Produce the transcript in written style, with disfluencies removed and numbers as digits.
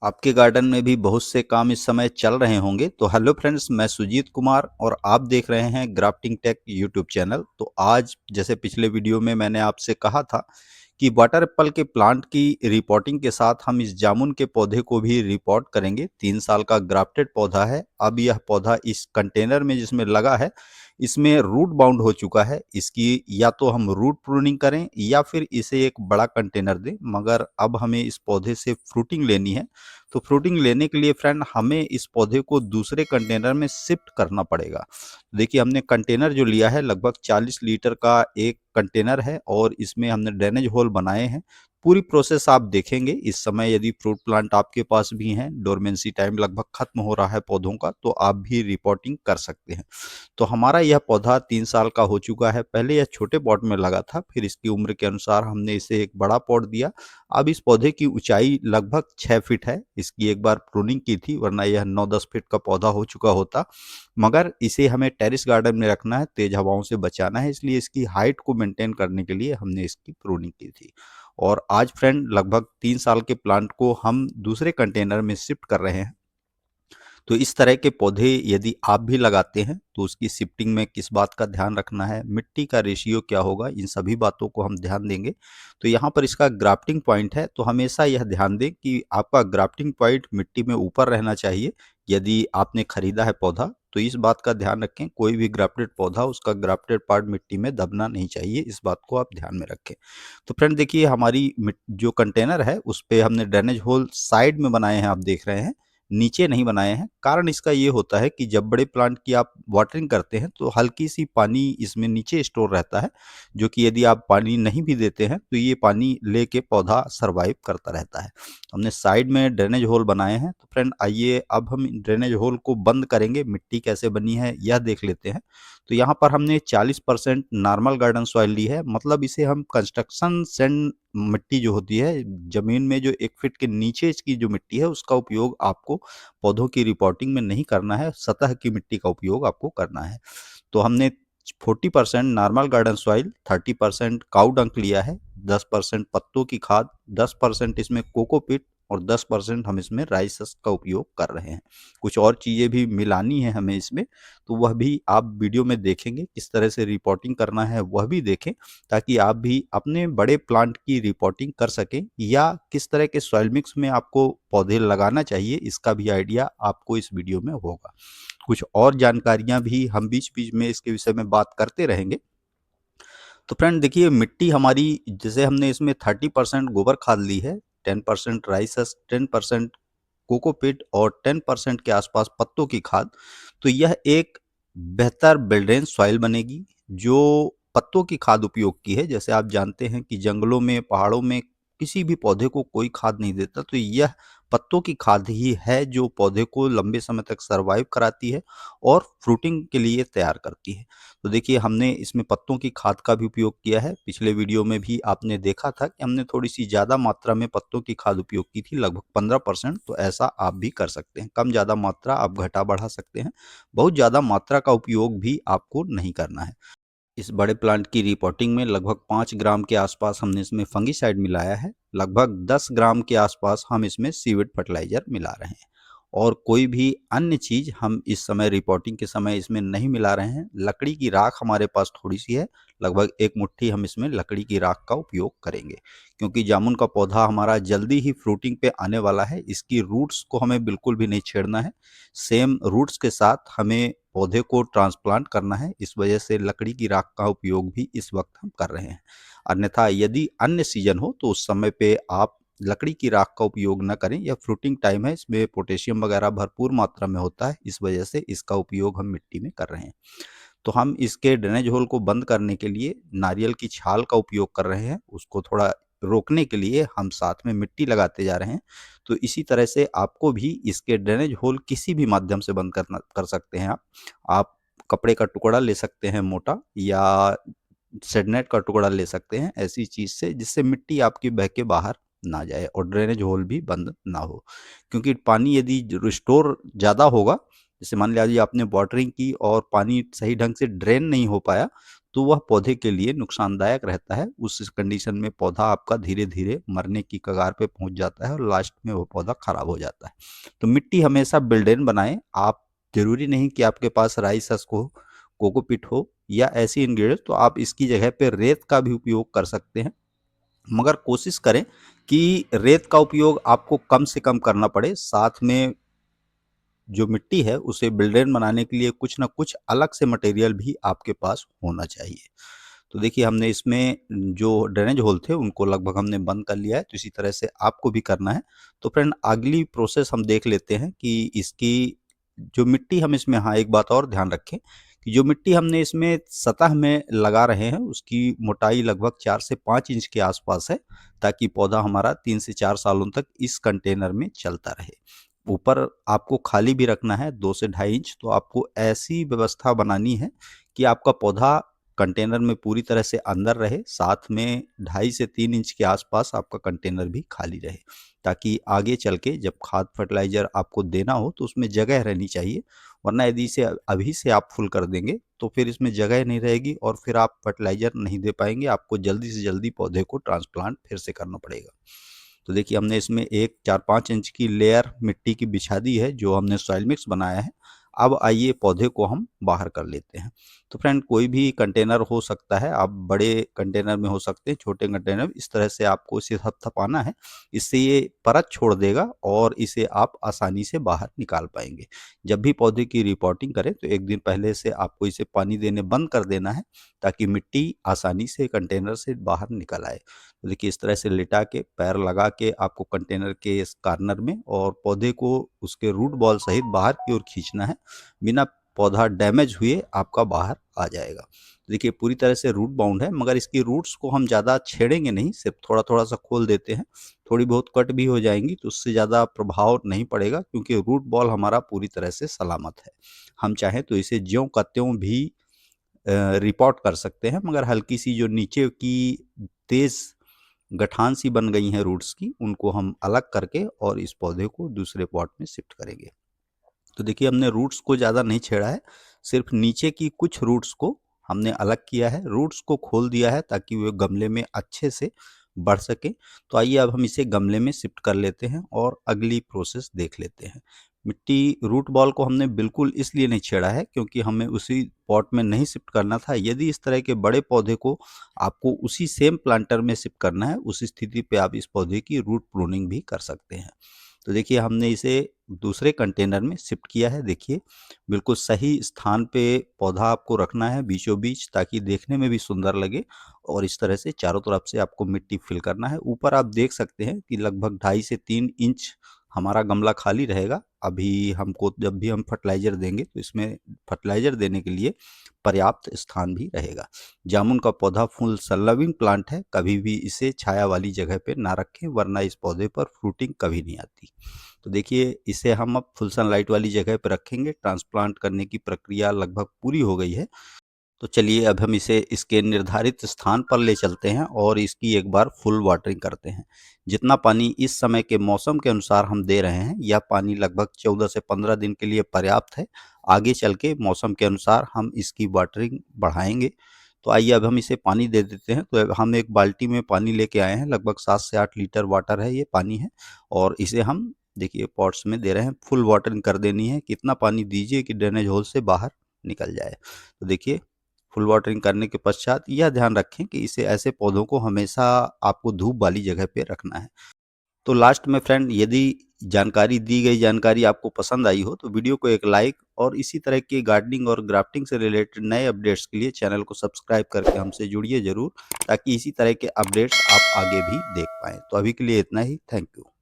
आपके गार्डन में भी बहुत से काम इस समय चल रहे होंगे। तो हेलो फ्रेंड्स, मैं सुजीत कुमार और आप देख रहे हैं ग्राफ्टिंग टेक यूट्यूब चैनल। तो आज जैसे पिछले वीडियो में मैंने आपसे कहा था कि वाटर एप्पल के प्लांट की रिपोर्टिंग के साथ हम इस जामुन के पौधे को भी रिपोर्ट करेंगे। 3 साल का ग्राफ्टेड पौधा है। अब यह पौधा इस कंटेनर में जिसमें लगा है, इसमें रूट बाउंड हो चुका है। इसकी या तो हम रूट प्रूनिंग करें या फिर इसे एक बड़ा कंटेनर दें, मगर अब हमें इस पौधे से फ्रूटिंग लेनी है। तो फ्रूटिंग लेने के लिए फ्रेंड हमें इस पौधे को दूसरे कंटेनर में शिफ्ट करना पड़ेगा। देखिए, हमने कंटेनर जो लिया है लगभग 40 लीटर का एक कंटेनर है और इसमें हमने ड्रेनेज होल बनाए हैं। पूरी प्रोसेस आप देखेंगे। इस समय यदि फ्रूट प्लांट आपके पास भी हैं, डोरमेंसी टाइम लगभग खत्म हो रहा है पौधों का, तो आप भी रिपोर्टिंग कर सकते हैं। तो हमारा यह पौधा 3 साल का हो चुका है। पहले यह छोटे पॉट में लगा था, फिर इसकी उम्र के अनुसार हमने इसे एक बड़ा पॉट दिया। अब इस पौधे की ऊंचाई लगभग 6 फीट है। इसकी एक बार प्रूनिंग की थी, वरना यह 9-10 फीट का पौधा हो चुका होता। मगर इसे हमें टेरेस गार्डन में रखना है, तेज हवाओं से बचाना है, इसलिए इसकी हाइट को मेंटेन करने के लिए हमने इसकी प्रूनिंग की थी। और आज फ्रेंड लगभग 3 साल के प्लांट को हम दूसरे कंटेनर में शिफ्ट कर रहे हैं। तो इस तरह के पौधे यदि आप भी लगाते हैं तो उसकी शिफ्टिंग में किस बात का ध्यान रखना है, मिट्टी का रेशियो क्या होगा, इन सभी बातों को हम ध्यान देंगे। तो यहाँ पर इसका ग्राफ्टिंग पॉइंट है, तो हमेशा यह ध्यान दें कि आपका ग्राफ्टिंग पॉइंट मिट्टी में ऊपर रहना चाहिए। यदि आपने खरीदा है पौधा तो इस बात का ध्यान रखें, कोई भी ग्राफ्टेड पौधा उसका ग्राफ्टेड पार्ट मिट्टी में दबना नहीं चाहिए। इस बात को आप ध्यान में रखें। तो फ्रेंड देखिए, हमारी जो कंटेनर है उस पे हमने ड्रेनेज होल साइड में बनाए हैं, आप देख रहे हैं, नीचे नहीं बनाए हैं। कारण इसका ये होता है कि जब बड़े प्लांट की आप वाटरिंग करते हैं तो हल्की सी पानी इसमें नीचे स्टोर रहता है, जो कि यदि आप पानी नहीं भी देते हैं तो ये पानी लेके पौधा सरवाइव करता रहता है। हमने साइड में ड्रेनेज होल बनाए हैं। तो फ्रेंड आइए अब हम ड्रेनेज होल को बंद करेंगे, मिट्टी कैसे बनी है यह देख लेते हैं। तो यहाँ पर हमने 40% नॉर्मल गार्डन सॉइल ली है, मतलब इसे हम कंस्ट्रक्शन सैंड मिट्टी जो होती है, जमीन में जो 1 फीट के नीचे की जो मिट्टी है उसका उपयोग आपको पौधों की रिपोर्टिंग में नहीं करना है, सतह की मिट्टी का उपयोग आपको करना है। तो हमने 40% नॉर्मल गार्डन सॉइल, 30% काऊ डंक लिया है, 10% पत्तों की खाद, 10% इसमें कोकोपीट और 10% हम इसमें राइस हस्क का उपयोग कर रहे हैं। कुछ और चीज़ें भी मिलानी है हमें इसमें, तो वह भी आप वीडियो में देखेंगे। किस तरह से रिपोर्टिंग करना है वह भी देखें, ताकि आप भी अपने बड़े प्लांट की रिपोर्टिंग कर सकें, या किस तरह के सॉइल मिक्स में आपको पौधे लगाना चाहिए इसका भी आइडिया आपको इस वीडियो में होगा। कुछ और जानकारियां भी हम बीच बीच में इसके विषय में बात करते रहेंगे। तो फ्रेंड देखिए, मिट्टी हमारी, जैसे हमने इसमें 30% गोबर खाद ली है, 10% राइस हस्क, 10% कोकोपीट और 10% के आसपास पत्तों की खाद, तो यह एक बेहतर बिल्डेन सॉइल बनेगी। जो पत्तों की खाद उपयोग की है, जैसे आप जानते हैं कि जंगलों में, पहाड़ों में किसी भी पौधे को कोई खाद नहीं देता, तो यह पत्तों की खाद ही है जो पौधे को लंबे समय तक सरवाइव कराती है और फ्रूटिंग के लिए तैयार करती है। तो देखिए, हमने इसमें पत्तों की खाद का भी उपयोग किया है। पिछले वीडियो में भी आपने देखा था कि हमने थोड़ी सी ज़्यादा मात्रा में पत्तों की खाद उपयोग की थी, लगभग 15%। तो ऐसा आप भी कर सकते हैं, कम ज़्यादा मात्रा आप घटा बढ़ा सकते हैं। बहुत ज़्यादा मात्रा का उपयोग भी आपको नहीं करना है। इस बड़े प्लांट की रिपोर्टिंग में लगभग 5 ग्राम के आसपास हमने इसमें फंगिसाइड मिलाया है। लगभग 10 ग्राम के आसपास हम इसमें सीवेट फर्टिलाइजर मिला रहे हैं, और कोई भी अन्य चीज हम इस समय रिपोर्टिंग के समय इसमें नहीं मिला रहे हैं। लकड़ी की राख हमारे पास थोड़ी सी है, लगभग 1 मुट्ठी हम इसमें लकड़ी की राख का उपयोग करेंगे, क्योंकि जामुन का पौधा हमारा जल्दी ही फ्रूटिंग पे आने वाला है। इसकी रूट्स को हमें बिल्कुल भी नहीं छेड़ना है। सेम रूट्स के साथ हमें पौधे को ट्रांसप्लांट करना है, इस वजह से लकड़ी की राख का उपयोग भी इस वक्त हम कर रहे हैं। अन्यथा यदि अन्य सीजन हो तो उस समय पे आप लकड़ी की राख का उपयोग न करें। यह फ्रूटिंग टाइम है, इसमें पोटेशियम वगैरह भरपूर मात्रा में होता है, इस वजह से इसका उपयोग हम मिट्टी में कर रहे हैं। तो हम इसके ड्रेनेज होल को बंद करने के लिए नारियल की छाल का उपयोग कर रहे हैं। उसको थोड़ा रोकने के लिए हम साथ में मिट्टी लगाते जा रहे हैं। तो इसी तरह से आपको भी इसके ड्रेनेज होल किसी भी माध्यम से बंद करना कर सकते हैं। आप कपड़े का टुकड़ा ले सकते हैं मोटा, या सेडनेट का टुकड़ा ले सकते हैं, ऐसी चीज से जिससे मिट्टी आपकी बह के बाहर ना जाए और ड्रेनेज होल भी बंद ना हो। क्योंकि पानी यदि स्टोर ज़्यादा होगा, जैसे मान लीजिए आपने वाटरिंग की और पानी सही ढंग से ड्रेन नहीं हो पाया, तो वह पौधे के लिए नुकसानदायक रहता है। उस कंडीशन में पौधा आपका धीरे-धीरे मरने की कगार पे पहुँच जाता है और लास्ट में वो पौधा खराब हो जाता है। तो मिट्टी हमेशा बिल्डेन बनाएँ। आप ज़रूरी नहीं कि आपके पास राइस हस्क हो, कोकोपीट हो या ऐसी इंग्रेडिएंट्स, तो आप इसकी जगह पे रेत का भी उपयोग कर सकते हैं। मगर कोशिश करें कि रेत का उपयोग आपको कम से कम करना पड़े। साथ में जो मिट्टी है उसे बिल्डेन बनाने के लिए कुछ ना कुछ अलग से मटेरियल भी आपके पास होना चाहिए। तो देखिए हमने इसमें जो ड्रेनेज होल थे उनको लगभग हमने बंद कर लिया है, तो इसी तरह से आपको भी करना है। तो फ्रेंड अगली प्रोसेस हम देख लेते हैं कि इसकी जो मिट्टी हम इसमें, हाँ एक बात और ध्यान रखें कि जो मिट्टी हमने इसमें सतह में लगा रहे हैं उसकी मोटाई लगभग 4 से 5 इंच के आसपास है, ताकि पौधा हमारा 3 से 4 सालों तक इस कंटेनर में चलता रहे। ऊपर आपको खाली भी रखना है 2 से ढाई इंच, तो आपको ऐसी व्यवस्था बनानी है कि आपका पौधा कंटेनर में पूरी तरह से अंदर रहे, साथ में 2.5 से 3 इंच के आसपास आपका कंटेनर भी खाली रहे, ताकि आगे चल के जब खाद फर्टिलाइजर आपको देना हो तो उसमें जगह रहनी चाहिए। वरना यदि इसे अभी से आप फुल कर देंगे तो फिर इसमें जगह नहीं रहेगी और फिर आप फर्टिलाइजर नहीं दे पाएंगे, आपको जल्दी से जल्दी पौधे को ट्रांसप्लांट फिर से करना पड़ेगा। तो देखिए हमने इसमें एक 4-5 इंच की लेयर मिट्टी की बिछा दी है जो हमने सॉइल मिक्स बनाया है। अब आइए पौधे को हम बाहर कर लेते हैं। तो फ्रेंड कोई भी कंटेनर हो सकता है, आप बड़े कंटेनर में हो सकते हैं, छोटे कंटेनर में, इस तरह से आपको इसे थपथपाना है। इससे ये परत छोड़ देगा और इसे आप आसानी से बाहर निकाल पाएंगे। जब भी पौधे की रिपोर्टिंग करें तो एक दिन पहले से आपको इसे पानी देने बंद कर देना है, ताकि मिट्टी आसानी से कंटेनर से बाहर निकल आए। तो देखिए इस तरह से लिटा के पैर लगा के आपको कंटेनर के इस कॉर्नर में और पौधे को उसके रूट बॉल सहित बाहर की ओर खींचना है। बिना पौधा डैमेज हुए आपका बाहर आ जाएगा। देखिए पूरी तरह से रूट बाउंड है, मगर इसकी रूट्स को हम ज़्यादा छेड़ेंगे नहीं, सिर्फ थोड़ा थोड़ा सा खोल देते हैं। थोड़ी बहुत कट भी हो जाएंगी तो उससे ज़्यादा प्रभाव नहीं पड़ेगा, क्योंकि रूट बॉल हमारा पूरी तरह से सलामत है। हम चाहें तो इसे ज्यों का त्यों भी रिपोर्ट कर सकते हैं, मगर हल्की सी जो नीचे की तेज गठान सी बन गई हैं रूट्स की, उनको हम अलग करके और इस पौधे को दूसरे पॉट में शिफ्ट करेंगे। तो देखिए हमने रूट्स को ज़्यादा नहीं छेड़ा है, सिर्फ नीचे की कुछ रूट्स को हमने अलग किया है, रूट्स को खोल दिया है ताकि वे गमले में अच्छे से बढ़ सके। तो आइए अब हम इसे गमले में शिफ्ट कर लेते हैं और अगली प्रोसेस देख लेते हैं। मिट्टी रूट बॉल को हमने बिल्कुल इसलिए नहीं छेड़ा है क्योंकि हमें उसी पॉट में नहीं शिफ्ट करना था। यदि इस तरह के बड़े पौधे को आपको उसी सेम प्लांटर में शिफ्ट करना है, उस स्थिति पे आप इस पौधे की रूट प्रूनिंग भी कर सकते हैं। तो देखिए हमने इसे दूसरे कंटेनर में शिफ्ट किया है। देखिए बिल्कुल सही स्थान पे पौधा आपको रखना है बीचों बीच, ताकि देखने में भी सुंदर लगे, और इस तरह से चारों तरफ से आपको मिट्टी फिल करना है। ऊपर आप देख सकते हैं कि लगभग 2.5 से 3 इंच हमारा गमला खाली रहेगा। अभी हमको जब भी हम फर्टिलाइजर देंगे तो इसमें फर्टिलाइजर देने के लिए पर्याप्त स्थान भी रहेगा। जामुन का पौधा फुल सनलविंग प्लांट है, कभी भी इसे छाया वाली जगह पे ना रखें, वरना इस पौधे पर फ्रूटिंग कभी नहीं आती। तो देखिए इसे हम अब फुल सनलाइट वाली जगह पे रखेंगे। ट्रांसप्लांट करने की प्रक्रिया लगभग पूरी हो गई है। तो चलिए अब हम इसे इसके निर्धारित स्थान पर ले चलते हैं और इसकी एक बार फुल वाटरिंग करते हैं। जितना पानी इस समय के मौसम के अनुसार हम दे रहे हैं, यह पानी लगभग 14 से 15 दिन के लिए पर्याप्त है। आगे चल के मौसम के अनुसार हम इसकी वाटरिंग बढ़ाएंगे। तो आइए अब हम इसे पानी दे देते हैं। तो अब हम एक बाल्टी में पानी लेके आए हैं, लगभग 7 से 8 लीटर वाटर है, ये पानी है, और इसे हम देखिए पॉट्स में दे रहे हैं। फुल वाटरिंग कर देनी है, कितना पानी दीजिए कि ड्रेनेज होल से बाहर निकल जाए। तो देखिए फुल वाटरिंग करने के पश्चात यह ध्यान रखें कि इसे ऐसे पौधों को हमेशा आपको धूप वाली जगह पे रखना है। तो लास्ट में फ्रेंड, यदि जानकारी दी गई जानकारी आपको पसंद आई हो तो वीडियो को एक लाइक, और इसी तरह के गार्डनिंग और ग्राफ्टिंग से रिलेटेड नए अपडेट्स के लिए चैनल को सब्सक्राइब करके हमसे जुड़िए जरूर, ताकि इसी तरह के अपडेट्स आप आगे भी देख पाएँ। तो अभी के लिए इतना ही। Thank you.